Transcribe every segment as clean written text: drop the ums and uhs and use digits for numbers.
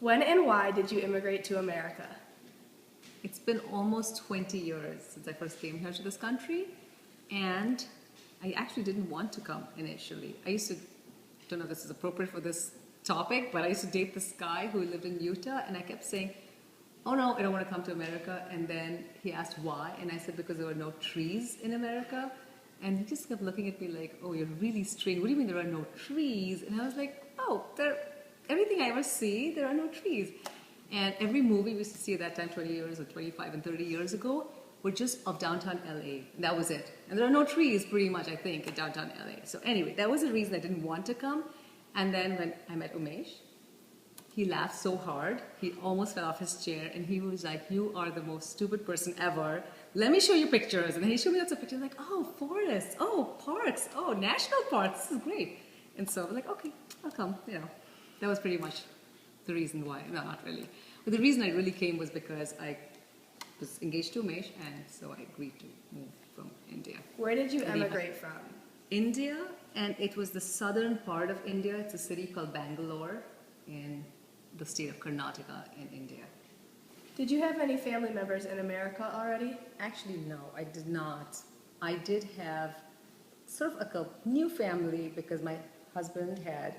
When and why did you immigrate to America? It's been almost 20 years since I first came here to this country, and I actually didn't want to come initially. Don't know if this is appropriate for this topic, but I used to date this guy who lived in Utah, and I kept saying, oh no, I don't want to come to America. And then he asked why, and I said because there were no trees in America. And he just kept looking at me like, oh, you're really strange. What do you mean there are no trees? And I was like, oh, everything I ever see, there are no trees. And every movie we used to see at that time, 20 years or 25 and 30 years ago, were just of downtown LA. And that was it. And there are no trees pretty much, I think, in downtown LA. So anyway, that was the reason I didn't want to come. And then when I met Umesh, he laughed so hard, he almost fell off his chair, and he was like, you are the most stupid person ever. Let me show you pictures. And he showed me lots of pictures, like, oh, forests, oh, parks, oh, national parks, this is great. And so I was like, okay, I'll come, That was pretty much the reason why. No, not really. But the reason I really came was because I was engaged to Umesh, and so I agreed to move from India. Where did you emigrate from? India, and it was the southern part of India. It's a city called Bangalore in the state of Karnataka in India. Did you have any family members in America already? Actually, no, I did not. I did have sort of a new family because my husband had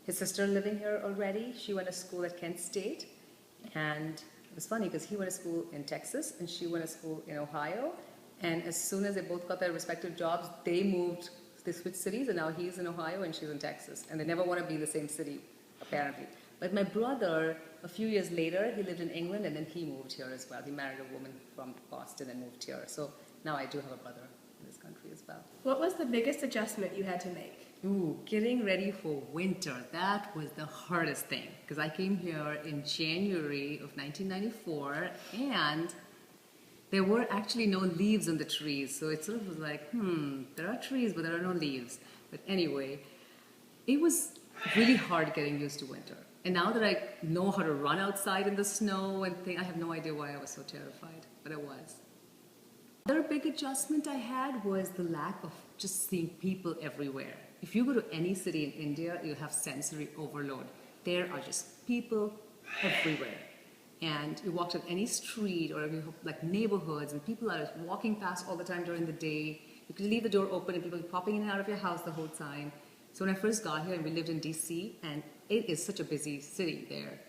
his sister living here already. She went to school at Kent State, and it was funny because he went to school in Texas and she went to school in Ohio. And as soon as they both got their respective jobs, they switched cities, and now he's in Ohio and she's in Texas. And they never want to be in the same city, apparently. But my brother, a few years later, he lived in England, and then he moved here as well. He married a woman from Boston and moved here. So now I do have a brother in this country as well. What was the biggest adjustment you had to make? Ooh, getting ready for winter. That was the hardest thing, because I came here in January of 1994, and there were actually no leaves on the trees. So it sort of was like, there are trees, but there are no leaves. But anyway, it was really hard getting used to winter. And now that I know how to run outside in the snow and things, I have no idea why I was so terrified, but I was. Another big adjustment I had was the lack of just seeing people everywhere. If you go to any city in India, you have sensory overload. There are just people everywhere. And you walk on any street or you have like neighborhoods, and people are walking past all the time during the day. You can leave the door open and people are popping in and out of your house the whole time. So when I first got here, and we lived in DC, and it is such a busy city there,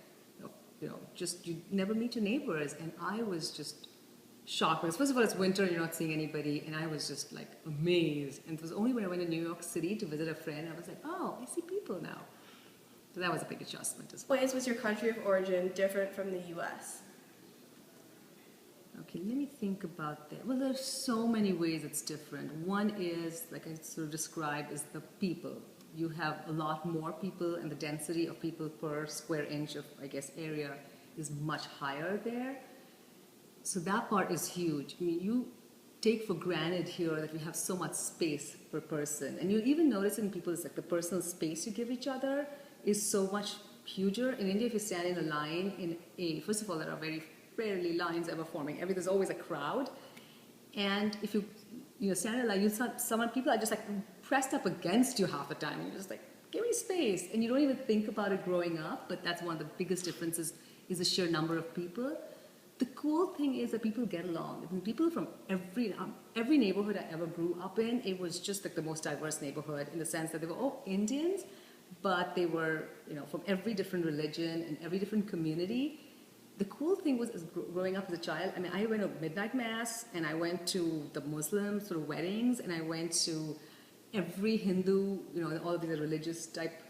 just you never meet your neighbors, and I was just shocked because first of all it's winter and you're not seeing anybody, and I was just like amazed. And it was only when I went to New York City to visit a friend, I was like, oh, I see people now. So that was a big adjustment as well. What was your country of origin different from the U.S.? Okay, let me think about that. Well, there's so many ways it's different. One is, like I sort of described, is the people. You have a lot more people, and the density of people per square inch of, I guess, area is much higher there. So that part is huge. I mean, you take for granted here that we have so much space per person. And you even notice in people, it's like the personal space you give each other is so much huger. In India, if you stand in a line first of all, there are very rarely lines ever forming. There's always a crowd. And if you stand in a line, people are just like pressed up against you half the time. And you're just like, give me space. And you don't even think about it growing up, but that's one of the biggest differences is the sheer number of people. The cool thing is that people get along. I mean, people from every neighborhood I ever grew up in, it was just like the most diverse neighborhood in the sense that they were all Indians, but they were, from every different religion and every different community. The cool thing was, growing up as a child, I mean, I went to midnight mass, and I went to the Muslim sort of weddings, and I went to every Hindu, all of these religious type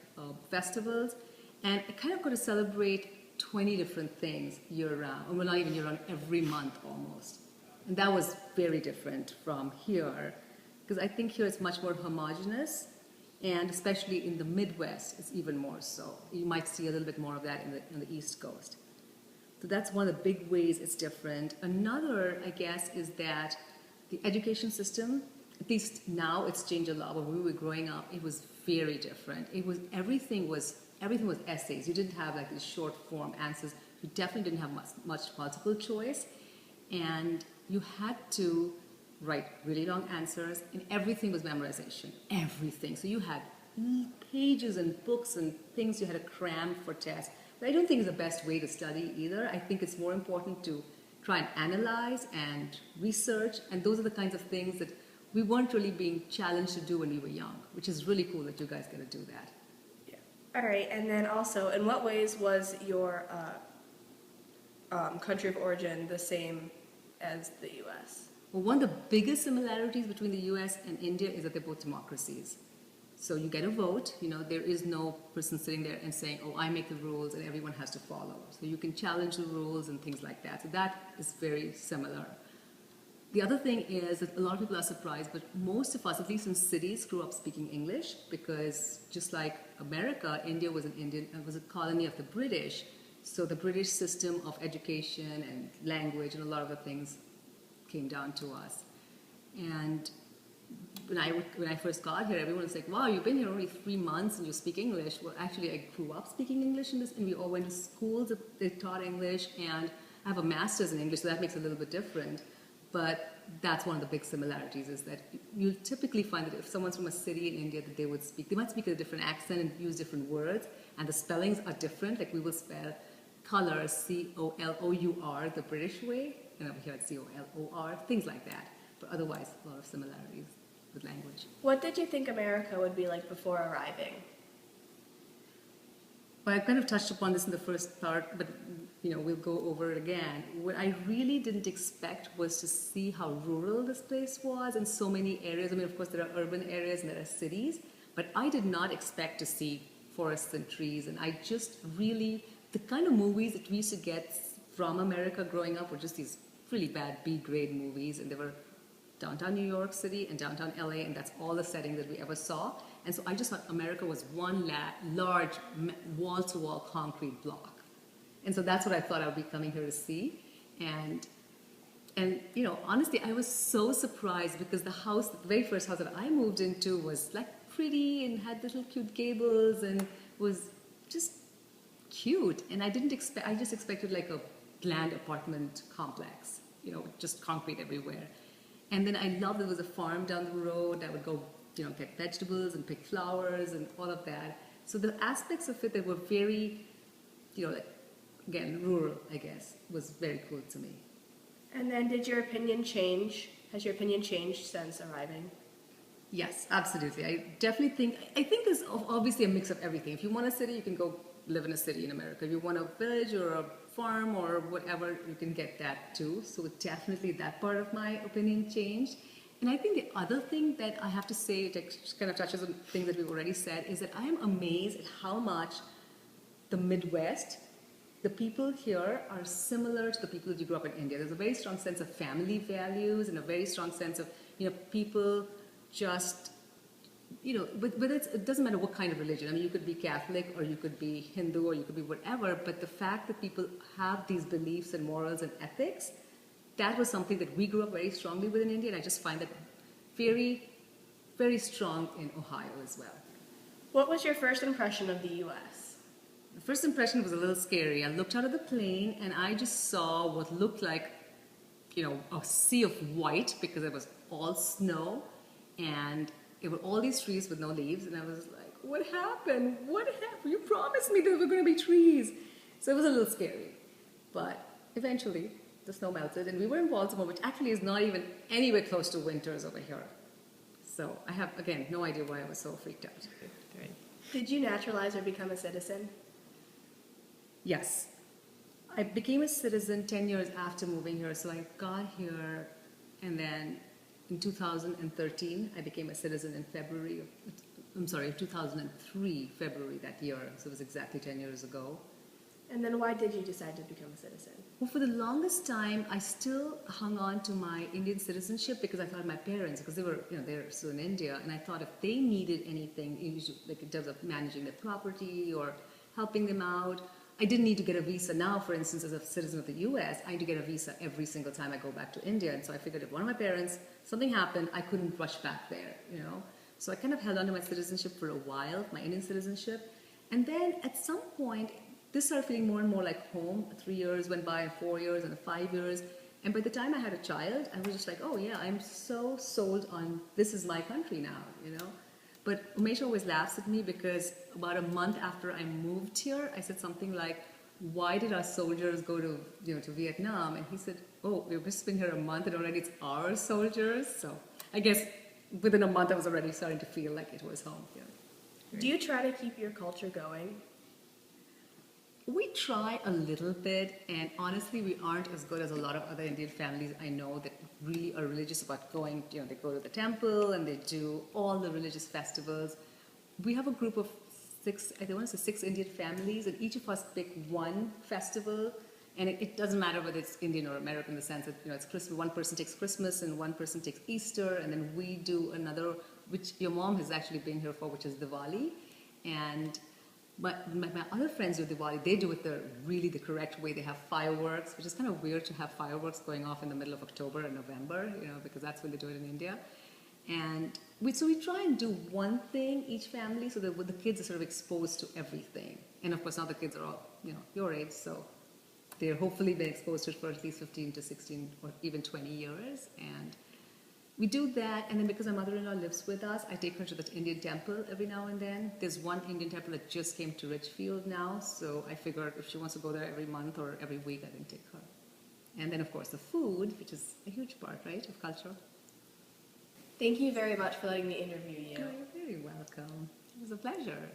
festivals, and I kind of got to celebrate 20 different things year round, well, not even year round, every month almost. And that was very different from here, because I think here it's much more homogenous, and especially in the Midwest, it's even more so. You might see a little bit more of that in the East Coast. So that's one of the big ways it's different. Another, I guess, is that the education system, at least now it's changed a lot. When we were growing up, it was very different. Everything was essays. You didn't have like these short form answers. You definitely didn't have much multiple choice. And you had to write really long answers, and everything was memorization. Everything. So you had pages and books and things you had to cram for tests. I don't think it's the best way to study either. I think it's more important to try and analyze and research, and those are the kinds of things that we weren't really being challenged to do when we were young, which is really cool that you guys get to do that. Yeah. All right, and then also, in what ways was your country of origin the same as the U.S.? Well, one of the biggest similarities between the US and India is that they're both democracies. So you get a vote, there is no person sitting there and saying, oh, I make the rules and everyone has to follow. So you can challenge the rules and things like that. So that is very similar. The other thing is that a lot of people are surprised, but most of us, at least in cities, grew up speaking English because just like America, India was a colony of the British. So the British system of education and language and a lot of the things came down to us. And when I first got here, everyone was like, wow, you've been here only 3 months and you speak English. Well, actually, I grew up speaking English and we all went to schools that they taught English, and I have a master's in English, so that makes it a little bit different. But that's one of the big similarities, is that you'll typically find that if someone's from a city in India, that they might speak with a different accent and use different words, and the spellings are different. Like we will spell color C-O-L-O-U-R the British way, and over here it's C-O-L-O-R, things like that. But otherwise, a lot of similarities with language. What did you think America would be like before arriving? Well, I kind of touched upon this in the first part, but we'll go over it again. What I really didn't expect was to see how rural this place was in so many areas. I mean, of course, there are urban areas and there are cities, but I did not expect to see forests and trees. And I just really, the kind of movies that we used to get from America growing up were just these really bad B-grade movies, and they were downtown New York City and downtown LA, and that's all the setting that we ever saw. And so I just thought America was one large wall-to-wall concrete block. And so that's what I thought I would be coming here to see. And honestly, I was so surprised because the very first house that I moved into was like pretty and had little cute gables and was just cute. And I just expected like a bland apartment complex, just concrete everywhere. And then I loved there was a farm down the road. I would go, get vegetables and pick flowers and all of that. So the aspects of it that were very, again, rural, I guess, was very cool to me. And then did your opinion change? Has your opinion changed since arriving? Yes, absolutely. I think there's obviously a mix of everything. If you want a city, you can go live in a city in America. If you want a village or a farm or whatever, you can get that too. So definitely that part of my opinion changed. And I think the other thing that I have to say, that kind of touches on things that we've already said, is that I am amazed at how much the Midwest, the people here are similar to the people that you grew up in India. There's a very strong sense of family values and a very strong sense of, people just, but it doesn't matter what kind of religion. I mean, you could be Catholic or you could be Hindu or you could be whatever, but the fact that people have these beliefs and morals and ethics, that was something that we grew up very strongly with in India, and I just find that very, very strong in Ohio as well. What was your first impression of the U.S.? The first impression was a little scary. I looked out of the plane and I just saw what looked like, a sea of white because it was all snow, and it were all these trees with no leaves, and I was like, what happened? What happened? You promised me there were going to be trees. So it was a little scary. But eventually, the snow melted, and we were in Baltimore, which actually is not even anywhere close to winters over here. So I have, again, no idea why I was so freaked out. Did you naturalize or become a citizen? Yes. I became a citizen 10 years after moving here. So I got here, and then in 2013, I became a citizen in 2003, February that year. So it was exactly 10 years ago. And then why did you decide to become a citizen? Well, for the longest time, I still hung on to my Indian citizenship because I thought my parents, because they were, they're still in India, and I thought if they needed anything, like in terms of managing their property or helping them out, I didn't need to get a visa. Now, for instance, as a citizen of the US, I need to get a visa every single time I go back to India. And so I figured if one of my parents, something happened, I couldn't rush back there, So I kind of held on to my citizenship for a while, my Indian citizenship. And then at some point, this started feeling more and more like home. 3 years went by, and 4 years, and 5 years. And by the time I had a child, I was just like, oh yeah, I'm so sold on this is my country now, But Umesh always laughs at me because about a month after I moved here, I said something like, "Why did our soldiers go to to Vietnam?" And he said, "Oh, we've just been here a month and already it's our soldiers." So I guess within a month I was already starting to feel like it was home here. Do you try to keep your culture going? We try a little bit, and honestly, we aren't as good as a lot of other Indian families I know that really are religious about going. They go to the temple and they do all the religious festivals. We have a group of six, I want to say six Indian families, and each of us pick one festival, and it doesn't matter whether it's Indian or American in the sense that it's Christmas. One person takes Christmas and one person takes Easter, and then we do another, which your mom has actually been here for, which is Diwali, and. But my other friends do Diwali, they do it the correct way. They have fireworks, which is kind of weird to have fireworks going off in the middle of October and November, because that's when they do it in India. And so we try and do one thing each family so that the kids are sort of exposed to everything. And of course now the kids are all, your age, so they're hopefully been exposed to it for at least 15 to 16 or even 20 years. And we do that, and then because my mother-in-law lives with us, I take her to the Indian temple every now and then. There's one Indian temple that just came to Richfield now, so I figured if she wants to go there every month or every week, I can take her. And then, of course, the food, which is a huge part, right, of culture. Thank you very much for letting me interview you. You're very welcome. It was a pleasure.